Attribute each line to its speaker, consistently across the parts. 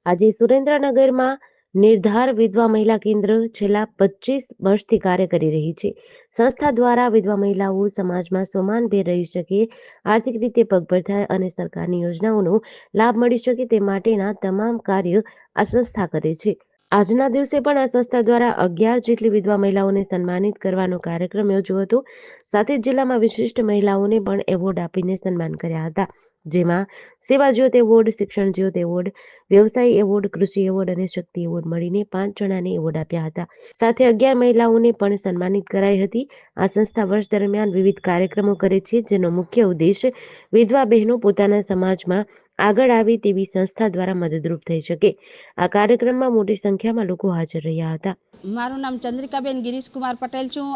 Speaker 1: આજે સુરેન્દ્રનગરમાં નિર્ધાર વિધવા મહિલા કેન્દ્ર છેલ્લા 25 વર્ષથી કાર્ય કરી રહી છે. સંસ્થા દ્વારા વિધવા મહિલાઓ સમાજમાં સમાનભેર રહી શકે, આર્થિક રીતે પગભર થાય અને સરકારની યોજનાઓનો લાભ મળી શકે તે માટેના તમામ કાર્ય આ સંસ્થા કરે છે. આજના દિવસે પણ આ સંસ્થા દ્વારા 11 જેટલી વિધવા મહિલાઓને સન્માનિત કરવાનો કાર્યક્રમ યોજ્યો હતો. સાથે જ જિલ્લામાં વિશિષ્ટ મહિલાઓને પણ એવોર્ડ આપીને સન્માન કર્યા હતા, જેમાં સેવા જ્યોત એવોર્ડ, શિક્ષણ જ્યોત એવોર્ડ, વ્યવસાયી એવોર્ડ, કૃષિ એવોર્ડ અને શક્તિ એવોર્ડ મળીને 5 જણાને એવોર્ડ આપ્યા હતા. સાથે 11 મહિલાઓને પણ સન્માનિત કરાઈ હતી. આ સંસ્થા વર્ષ દરમિયાન વિવિધ કાર્યક્રમો કરે છે, જેનો મુખ્ય ઉદ્દેશ વિધવા બહેનો પોતાના સમાજમાં આગળ આવે તેવી સંસ્થા દ્વારા મદદરૂપ થઈ શકે. આ કાર્યક્રમમાં મોટી સંખ્યામાં લોકો હાજર રહ્યા હતા.
Speaker 2: મારું નામ ચંદ્રિકાબેન ગિરીશકુમાર પટેલ છું.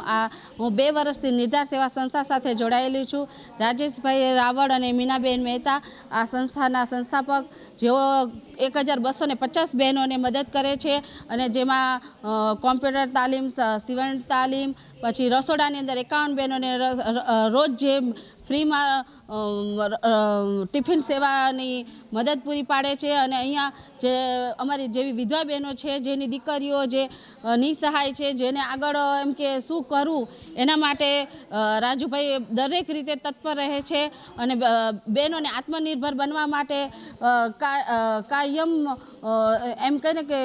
Speaker 2: હું 2 વર્ષથી નિર્ધાર સેવા સંસ્થા સાથે જોડાયેલી છું. રાજેશભાઈ રાવળ અને મીનાબેન મહેતા આ સંસ્થાના સંસ્થાપક, જેઓ 1250 બહેનોને મદદ કરે છે અને જેમાં કોમ્પ્યુટર તાલીમ, સીવણ તાલીમ, પછી રસોડાની અંદર 51 બહેનોને રોજ જે ફ્રીમાં ટિફિન સેવાની મદદ પૂરી પાડે છે. અને અહીંયા જે અમારી જેવી વિધવા બહેનો છે, જેની દીકરીઓ જે નિસહાય છે, જેને આગળ એમ કે શું કરવું એના માટે રાજુભાઈ દરેક રીતે તત્પર રહે છે અને બહેનોને આત્મનિર્ભર બનવા માટે કાયમ એમ કહીને કે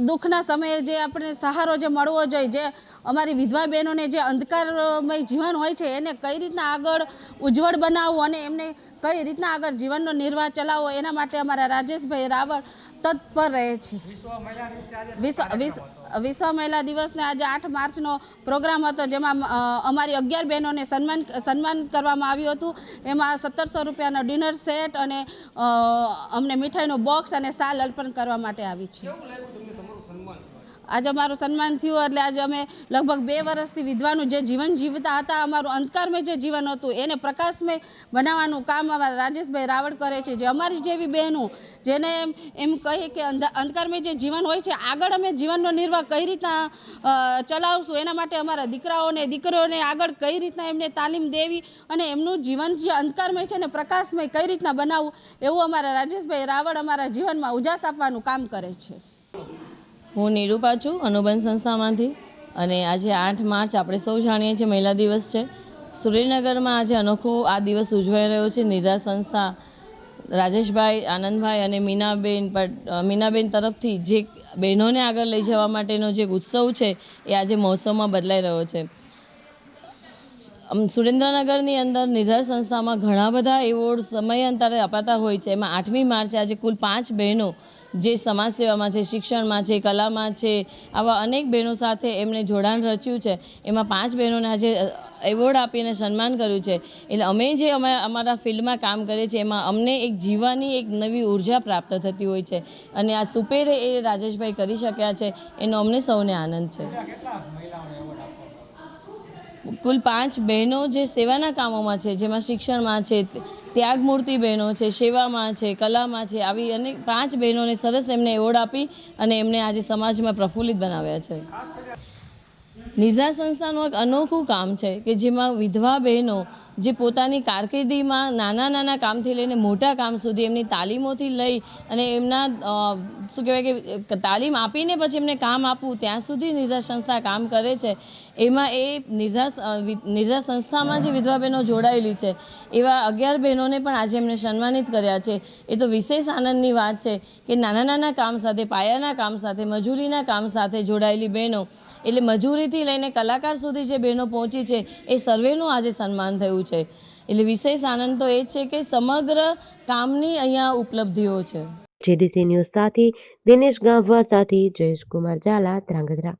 Speaker 2: દુઃખના સમયે જે આપણે સહારો જે મળવો જોઈએ, જે અમારી વિધવા બહેનોને જે અંધકારમય જીવન હોય છે એને કઈ રીતના આગળ ઉજ્જવળ બનાવવું અને એમને કઈ રીતના આગળ જીવનનો નિર્વાહ ચલાવવો, એના માટે અમારા રાજેશભાઈ રાવળ તત્પર રહે છે. વિશ્વ મહિલા દિવસને આજે 8 માર્ચનો પ્રોગ્રામ હતો, જેમાં અમારી 11 બહેનોને સન્માન કરવામાં આવ્યું હતું. એમાં 1700 રૂપિયાનો ડિનર સેટ અને અમને મીઠાઈનું બોક્સ અને શાલ અર્પણ કરવા માટે આવી છે. આજે અમારું સન્માન થયું એટલે આજે અમે લગભગ 2 વર્ષથી વિધવાનું જે જીવન જીવતા હતા, અમારું અંધકારમય જે જીવન હતું એને પ્રકાશમય બનાવવાનું કામ અમારા રાજેશભાઈ રાવળ કરે છે. જે અમારી જેવી બહેનો જેને એમ કહીએ કે અંધકારમય જે જીવન હોય છે, આગળ અમે જીવનનો નિર્વાહ કઈ રીતના ચલાવશું, એના માટે અમારા દીકરાઓને દીકરીઓને આગળ કઈ રીતના એમને તાલીમ દેવી અને એમનું જીવન જે અંધકારમય છે ને પ્રકાશમય કઈ રીતના બનાવવું, એવું અમારા રાજેશભાઈ રાવળ અમારા જીવનમાં ઉજાસ આપવાનું કામ કરે છે.
Speaker 3: હું નિરૂપા છું, અનુબંધ સંસ્થામાંથી. અને આજે 8 માર્ચ આપણે સૌ જાણીએ છીએ મહિલા દિવસ છે. સુરેન્દ્રનગરમાં આજે અનોખો આ દિવસ ઉજવાઈ રહ્યો છે. નિર્ધાર સંસ્થા રાજેશભાઈ, આનંદભાઈ અને મીનાબેન તરફથી જે બહેનોને આગળ લઈ જવા માટેનો જે ઉત્સવ છે એ આજે મહોત્સવમાં બદલાઈ રહ્યો છે. સુરેન્દ્રનગરની અંદર નિર્ધાર સંસ્થામાં ઘણા બધા એવોર્ડ સમયાંતરે અપાતા હોય છે. એમાં 8મી માર્ચે આજે કુલ 5 બહેનો જે સમાજ સેવામાં છે, શિક્ષણમાં છે, કલામાં છે, આવા અનેક બહેનો સાથે એમણે જોડાણ રચ્યું છે. એમાં 5 બહેનોને આજે એવોર્ડ આપીને સન્માન કર્યું છે. એટલે અમે જે અમારા ફિલ્ડમાં કામ કરીએ છીએ એમાં અમને એક જીવવાની એક નવી ઉર્જા પ્રાપ્ત થતી હોય છે. અને આ સુપેરે એ રાજેશભાઈ કરી શક્યા છે, એનો અમને સૌને આનંદ છે. કુલ 5 બહેનો જે સેવાના કામોમાં છે, જેમાં શિક્ષણમાં છે, ત્યાગમૂર્તિ બહેનો છે, સેવામાં છે, કલામાં છે, આવી અનેક 5 બહેનોને સરસ એમને એવોર્ડ આપી અને એમને આજે સમાજમાં પ્રફુલ્લિત બનાવ્યા છે. નિર્ધાર સંસ્થાનું એક અનોખું કામ છે કે જેમાં વિધવા બહેનો જે પોતાની કારકિર્દીમાં નાના કામથી લઈને મોટા કામ સુધી એમની તાલીમોથી લઈ અને એમના શું કહેવાય કે તાલીમ આપીને પછી એમને કામ આપવું ત્યાં સુધી નિર્ધાર સંસ્થા કામ કરે છે. એમાં એ નિર્ધાર સંસ્થામાં જે વિધવા બહેનો જોડાયેલી છે એવા 11 બહેનોને પણ આજે એમને સન્માનિત કર્યા છે. એ તો વિશેષ આનંદની વાત છે કે નાના કામ સાથે, પાયાના કામ સાથે, મજૂરીના કામ સાથે જોડાયેલી બહેનો, એટલે મજૂરીથી લઈને કલાકાર સુધી જે બહેનો પહોંચી છે એ સર્વેનું આજે સન્માન થયું છે. એટલે વિશેષ આનંદ તો એ છે કે સમગ્ર કામની અહીંયા ઉપલબ્ધિઓ છે.
Speaker 1: જેડીસી ન્યૂઝ સાથે દિનેશ ગાંભા સાથે જયેશ કુમાર ઝાલા, ધ્રાંગધ્રા.